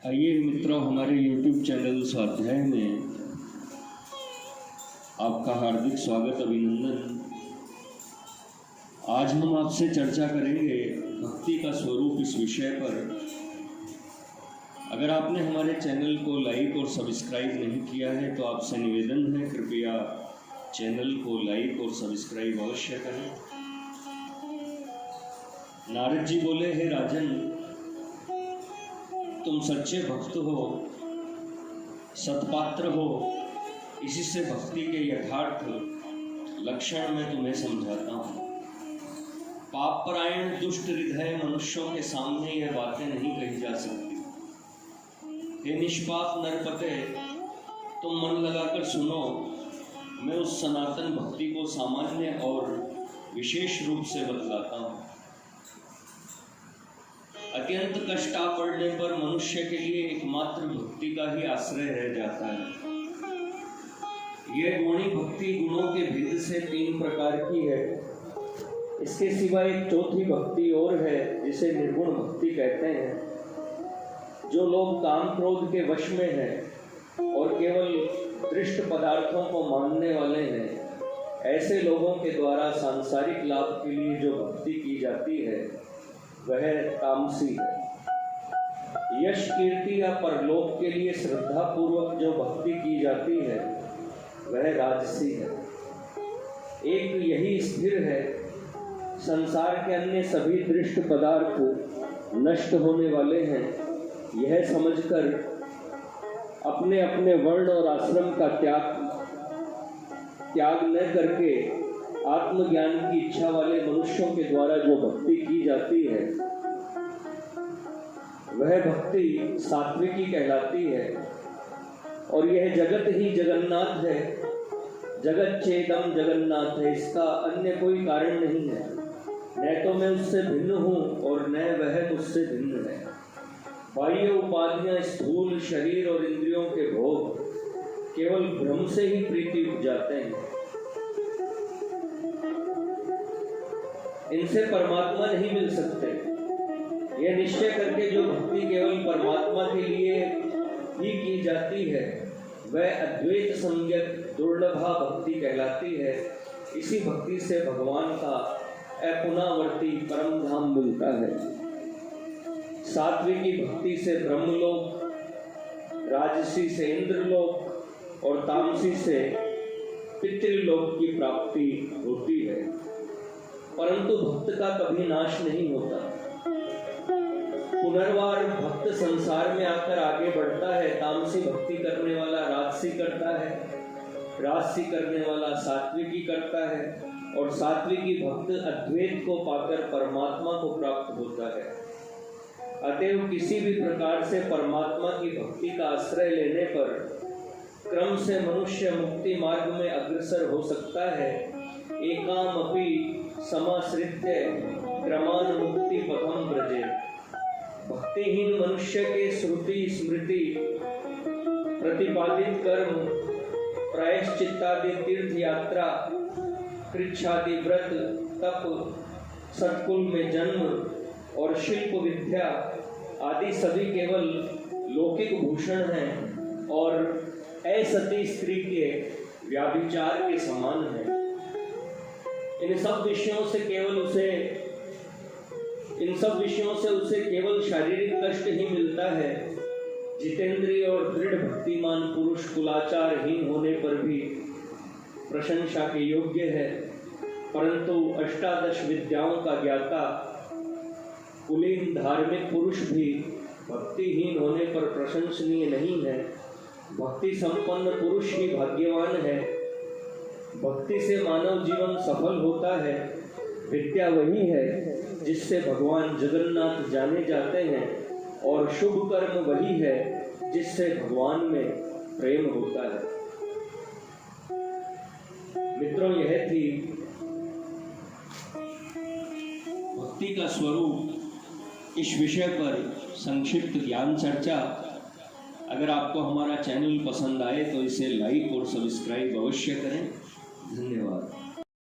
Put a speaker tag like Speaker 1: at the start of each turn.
Speaker 1: आइए मित्रों, हमारे YouTube चैनल स्वाध्याय में आपका हार्दिक स्वागत, अभिनंदन। आज हम आपसे चर्चा करेंगे भक्ति का स्वरूप इस विषय पर। अगर आपने हमारे चैनल को लाइक और सब्सक्राइब नहीं किया है तो आपसे निवेदन है, कृपया चैनल को लाइक और सब्सक्राइब अवश्य करें। नारद जी बोले, हे राजन, तुम सच्चे भक्त हो, सत्पात्र हो, इसी से भक्ति के यथार्थ लक्षण मैं तुम्हें समझाता हूँ। पापपरायण दुष्ट हृदय मनुष्यों के सामने यह बातें नहीं कही जा सकती। हे निष्पाप नरपते, तुम मन लगाकर सुनो, मैं उस सनातन भक्ति को सामान्य और विशेष रूप से बतलाता हूँ। अत्यंत कष्ट आ पड़ने पर मनुष्य के लिए एकमात्र भक्ति का ही आश्रय रह जाता है। यह गुणी भक्ति गुणों के भेद से 3 प्रकार की है। इसके सिवा एक चौथी भक्ति और है, जिसे निर्गुण भक्ति कहते हैं। जो लोग काम क्रोध के वश में हैं और केवल दृष्ट पदार्थों को मानने वाले हैं, ऐसे लोगों के द्वारा सांसारिक लाभ के लिए जो भक्ति की जाती है वह तामसी है। यश कीर्ति या परलोक के लिए श्रद्धा पूर्वक जो भक्ति की जाती है वह राजसी है। एक यही स्थिर है, संसार के अन्य सभी दृष्ट पदार्थ नष्ट होने वाले हैं, यह समझकर अपने अपने वर्ण और आश्रम का त्याग न करके आत्मज्ञान की इच्छा वाले मनुष्यों के द्वारा जो भक्ति की जाती है वह भक्ति सात्विकी कहलाती है। और यह जगत ही जगन्नाथ है। जगत चेदम जगन्नाथ है, इसका अन्य कोई कारण नहीं है। न तो मैं उससे भिन्न हूँ और न वह मुझसे भिन्न है। बाह्य उपाधियां, स्थूल शरीर और इंद्रियों के भोग केवल भ्रम से ही प्रीति उपजाते हैं। इनसे परमात्मा नहीं मिल सकते। यह निश्चय करके जो भक्ति केवल परमात्मा के लिए ही की जाती है वह अद्वैत संज्ञक दुर्लभा भक्ति कहलाती है। इसी भक्ति से भगवान का अपुनावर्ती परम धाम मिलता है। सात्विकी भक्ति से ब्रह्मलोक, राजसी से इंद्रलोक और तामसी से पितृलोक की प्राप्ति होती है। परंतु भक्त का कभी नाश नहीं होता। पुनर्वार भक्त संसार में आकर आगे बढ़ता है। तामसी भक्ति करने वाला राजसी करता है, राजसी करने वाला सात्विकी करता है और सात्विकी भक्त अद्वैत को पाकर परमात्मा को प्राप्त होता है। अतएव किसी भी प्रकार से परमात्मा की भक्ति का आश्रय लेने पर क्रम से मनुष्य मुक्ति मार्ग में अग्रसर हो सकता है। एकामपि समाश्रित्य क्रमान मुक्ति पथम व्रजे। भक्तिहीन मनुष्य के श्रुति स्मृति प्रतिपादित कर्म, प्रायश्चित्तादि तीर्थ यात्रा, कृच्छादि व्रत, तप, सत्कुल में जन्म और शिल्प विद्या आदि सभी केवल लौकिक भूषण हैं और असती स्त्री के व्याभिचार के समान है। इन सब विषयों से उसे केवल शारीरिक कष्ट ही मिलता है। जितेंद्रिय और दृढ़ भक्तिमान पुरुष कुलाचारहीन होने पर भी प्रशंसा के योग्य है, परंतु अष्टादश विद्याओं का ज्ञाता कुलीन धार्मिक पुरुष भी भक्तिहीन होने पर प्रशंसनीय नहीं है। भक्ति संपन्न पुरुष ही भाग्यवान है। भक्ति से मानव जीवन सफल होता है। विद्या वही है जिससे भगवान जगन्नाथ जाने जाते हैं और शुभ कर्म वही है जिससे भगवान में प्रेम होता है। मित्रों, यह थी भक्ति का स्वरूप इस विषय पर संक्षिप्त ज्ञान चर्चा। अगर आपको हमारा चैनल पसंद आए तो इसे लाइक और सब्सक्राइब अवश्य करें। धन्यवाद।